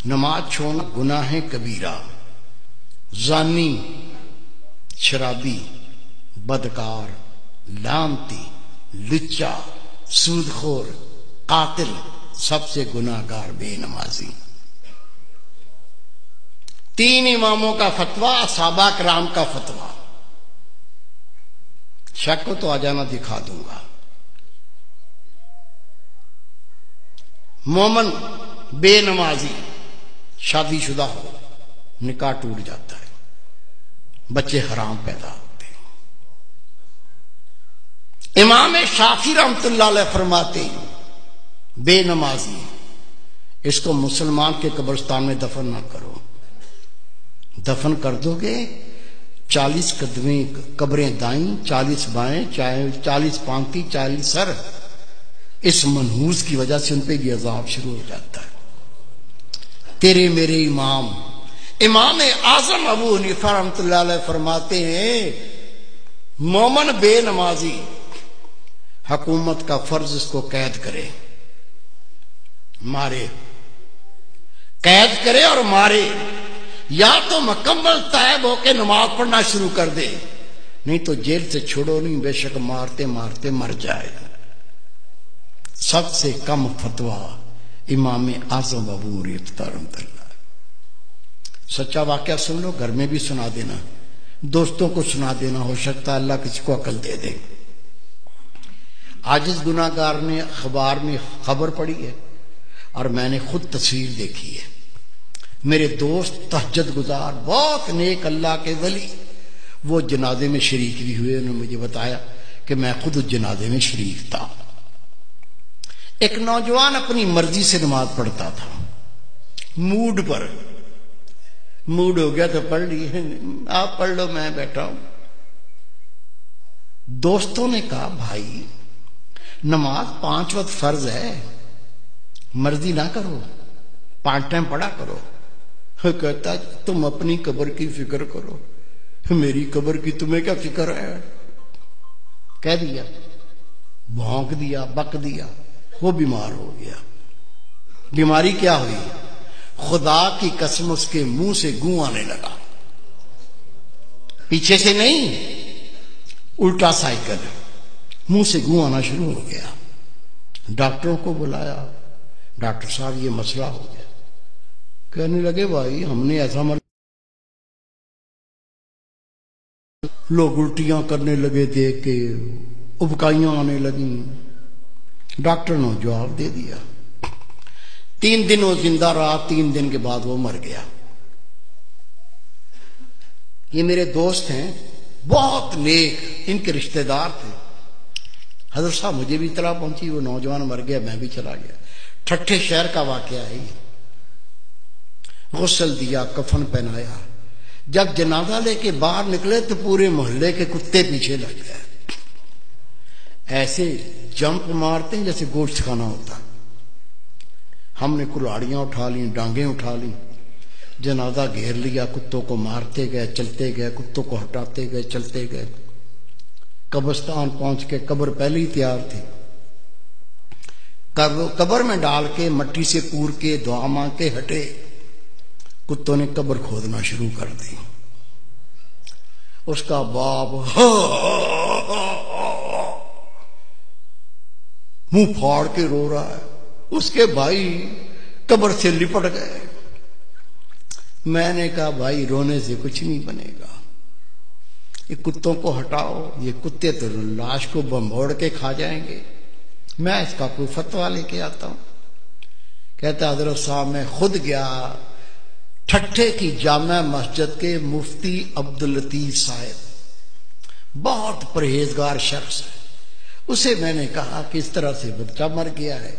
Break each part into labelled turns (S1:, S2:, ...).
S1: نماز چھوڑنا گناہ کبیرہ، زانی، شرابی، بدکار، لعنتی، لچا، سود خور، قاتل، سب سے گناہگار بے نمازی۔ 3 اماموں کا فتویٰ، صحابہ کرام کا فتویٰ۔ شک کو تو آ جانا، دکھا دوں گا۔ مومن بے نمازی شادی شدہ ہو، نکاح ٹوٹ جاتا ہے، بچے حرام پیدا ہوتے ہیں۔ امام شافعی رحمۃ اللہ علیہ فرماتے ہیں بے نمازی اس کو مسلمان کے قبرستان میں دفن نہ کرو، دفن کر دو گے 40 قدمیں قبریں دائیں، 40 بائیں، 40 پانتی، 40 سر، اس منحوس کی وجہ سے ان پہ یہ عذاب شروع ہو جاتا ہے۔ تیرے میرے امام اعظم ابو حنیفہ رحمۃ اللہ علیہ فرماتے ہیں مومن بے نمازی حکومت کا فرض اس کو قید کرے، مارے، قید کرے اور مارے، یا تو مکمل تائب ہو کے نماز پڑھنا شروع کر دے، نہیں تو جیل سے چھوڑو نہیں، بے شک مارتے مارتے مر جائے۔ سب سے کم فتویٰ امام اعظم ابو حنیفہ رحمۃ اللہ۔ سچا واقعہ سن لو، گھر میں بھی سنا دینا، دوستوں کو سنا دینا، ہو سکتا ہے اللہ کسی کو عقل دے دے۔ عاجز گناہگار نے اخبار میں خبر پڑھی ہے اور میں نے خود تصویر دیکھی ہے۔ میرے دوست تہجد گزار بہت نیک اللہ کے ولی، وہ جنازے میں شریک بھی ہوئے، انہوں نے مجھے بتایا کہ میں خود اس جنازے میں شریک تھا۔ ایک نوجوان اپنی مرضی سے نماز پڑھتا تھا، موڈ پر، موڈ ہو گیا تو پڑھ لی، آپ پڑھ لو میں بیٹھا ہوں۔ دوستوں نے کہا بھائی نماز 5 وقت فرض ہے، مرضی نہ کرو، 5 ٹائم پڑھا کرو۔ کہتا تم اپنی قبر کی فکر کرو، میری قبر کی تمہیں کیا فکر ہے؟ کہہ دیا، بھونک دیا، بک دیا، وہ بیمار ہو گیا۔ بیماری کیا ہوئی؟ خدا کی قسم اس کے منہ سے گوں آنے لگا، پیچھے سے نہیں، الٹا سائیکل، منہ سے گوں آنا شروع ہو گیا۔ ڈاکٹروں کو بلایا، ڈاکٹر صاحب یہ مسئلہ ہو گیا۔ کہنے لگے بھائی ہم نے ایسا لوگ الٹیاں کرنے لگے، دیکھ کے ابکائیاں آنے لگیں۔ ڈاکٹر نے جواب دے دیا۔ 3 دن وہ زندہ رہا، 3 دن کے بعد وہ مر گیا۔ یہ میرے دوست ہیں، بہت نیک، ان کے رشتہ دار تھے۔ حضرت صاحب مجھے بھی اطلاع پہنچی وہ نوجوان مر گیا، میں بھی چلا گیا۔ ٹھٹھے شہر کا واقعہ ہے یہ۔ غسل دیا، کفن پہنایا، جب جنازہ لے کے باہر نکلے تو پورے محلے کے کتے پیچھے لگ گئے، ایسے جمپ مارتے ہیں جیسے گوشت کھانا ہوتا۔ ہم نے کلاڑیاں اٹھا لیں، ڈانگیں اٹھا لیں، جنازہ گھیر لیا، کتوں کو مارتے گئے، چلتے گئے، کتوں کو ہٹاتے گئے، چلتے گئے۔ قبرستان پہنچ کے قبر پہلے ہی تیار تھی، قبر میں ڈال کے مٹی سے پور کے دعا مانگ کے ہٹے، کتوں نے قبر کھودنا شروع کر دی۔ اس کا باپ منہ پھاڑ کے رو رہا ہے، اس کے بھائی قبر سے لپٹ گئے۔ میں نے کہا بھائی رونے سے کچھ نہیں بنے گا، یہ کتوں کو ہٹاؤ، یہ کتے تو لاش کو بمبوڑ کے کھا جائیں گے، میں اس کا کوئی فتویٰ لے کے آتا ہوں۔ کہتا حضرت صاحب میں خود گیا ٹھٹھے کی جامع مسجد کے مفتی عبداللطیف صاحب، بہت پرہیزگار شخص ہے، اسے میں نے کہا کہ اس طرح سے بچہ مر گیا ہے،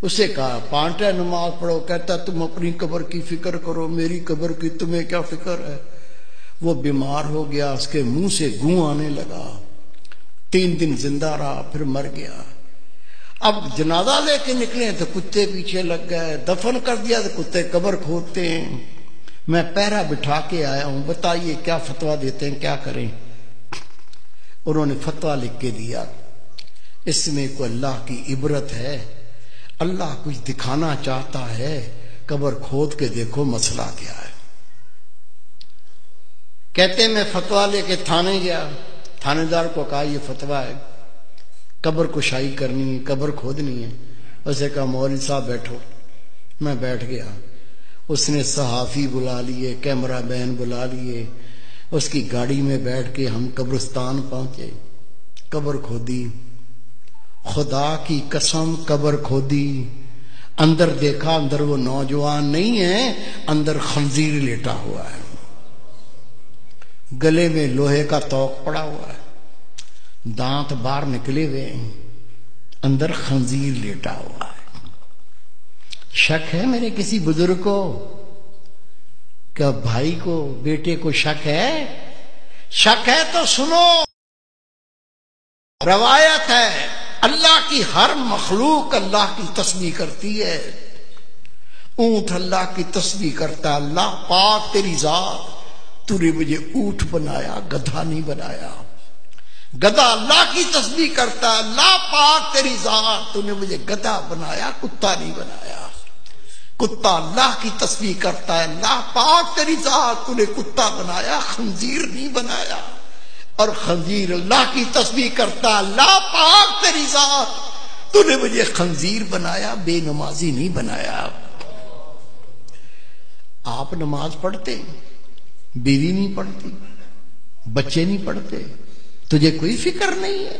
S1: اسے کہا 5 ٹائم نماز پڑھو، کہتا تم اپنی قبر کی فکر کرو، میری قبر کی تمہیں کیا فکر ہے؟ وہ بیمار ہو گیا، اس کے منہ سے گوں آنے لگا، 3 دن زندہ رہا، پھر مر گیا۔ اب جنازہ لے کے نکلے تو کتے پیچھے لگ گئے، دفن کر دیا تو کتے قبر کھودتے ہیں۔ میں پہرا بٹھا کے آیا ہوں، بتائیے کیا فتویٰ دیتے ہیں، کیا کریں؟ انہوں نے فتویٰ لکھ کے دیا، اس میں کوئی اللہ کی عبرت ہے، اللہ کچھ دکھانا چاہتا ہے قبر کھود کے دیکھو مسئلہ کیا ہے۔ کہتے میں فتویٰ لے کے تھانے گیا، تھانے دار کو کہا یہ فتویٰ ہے، قبر کشائی کرنی ہے، قبر کھودنی ہے۔ اسے کہا مولوی صاحب بیٹھو۔ میں بیٹھ گیا، اس نے صحافی بلا لیے، کیمرہ مین بلا لیے، اس کی گاڑی میں بیٹھ کے ہم قبرستان پہنچے، قبر کھودی، خدا کی قسم قبر کھودی، اندر دیکھا، اندر وہ نوجوان نہیں ہے، اندر خنزیر لیٹا ہوا ہے، گلے میں لوہے کا توق پڑا ہوا ہے، دانت باہر نکلے ہوئے ہیں، اندر خنزیر لیٹا ہوا ہے۔ شک ہے میرے کسی بزرگ کو؟ کیا بھائی کو، بیٹے کو شک ہے؟ شک ہے تو سنو، روایت ہے اللہ کی ہر مخلوق اللہ کی تسبیح کرتی ہے۔ اونٹ اللہ کی تسبیح کرتا ہے، اللہ پاک تیری ذات، تو نے مجھے اونٹ بنایا، گدھا نہیں بنایا۔ گدھا اللہ کی تسبیح کرتا ہے، اللہ پاک تیری ذات، تو نے مجھے گدھا بنایا، کتا نہیں بنایا۔ کتا اللہ کی تسبیح کرتا ہے، اللہ پاک تیری ذات، تو نے کتا بنایا، خنزیر نہیں بنایا۔ اور خنزیر اللہ کی تسبیح کرتا ہے، اللہ پاک تیری ذات، تو نے مجھے خنزیر بنایا، بے نمازی نہیں بنایا۔ آپ نماز پڑھتے، بیوی نہیں پڑھتی، بچے نہیں پڑھتے، تجھے کوئی فکر نہیں ہے؟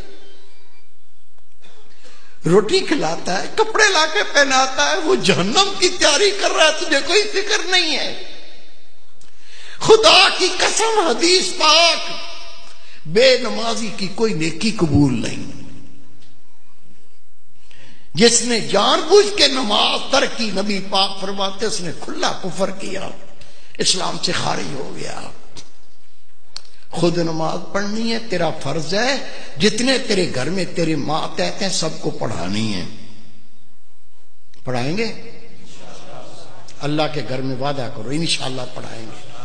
S1: روٹی کھلاتا ہے، کپڑے لا کے پہناتا ہے، وہ جہنم کی تیاری کر رہا ہے، تجھے کوئی فکر نہیں ہے؟ خدا کی قسم حدیث پاک، بے نمازی کی کوئی نیکی قبول نہیں۔ جس نے جان بوجھ کے نماز ترک کی، نبی پاک فرماتے اس نے کھلا کفر کیا، اسلام سے خارج ہو گیا۔ خود نماز پڑھنی ہے، تیرا فرض ہے، جتنے تیرے گھر میں تیرے ماتحت ہیں سب کو پڑھانی ہے۔ پڑھائیں گے؟ اللہ کے گھر میں وعدہ کرو انشاءاللہ پڑھائیں گے۔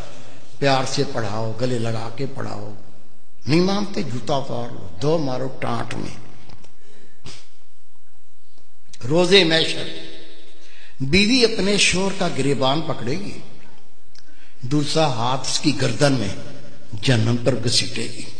S1: پیار سے پڑھاؤ، گلے لگا کے پڑھاؤ، نہیں مانتے جوتا اتار لو، دو مارو ٹانٹ میں۔ روزے محشر بیوی اپنے شوہر کا گریبان پکڑے گی، دوسرا ہاتھ اس کی گردن میں جہنم پر گھسیٹے گی۔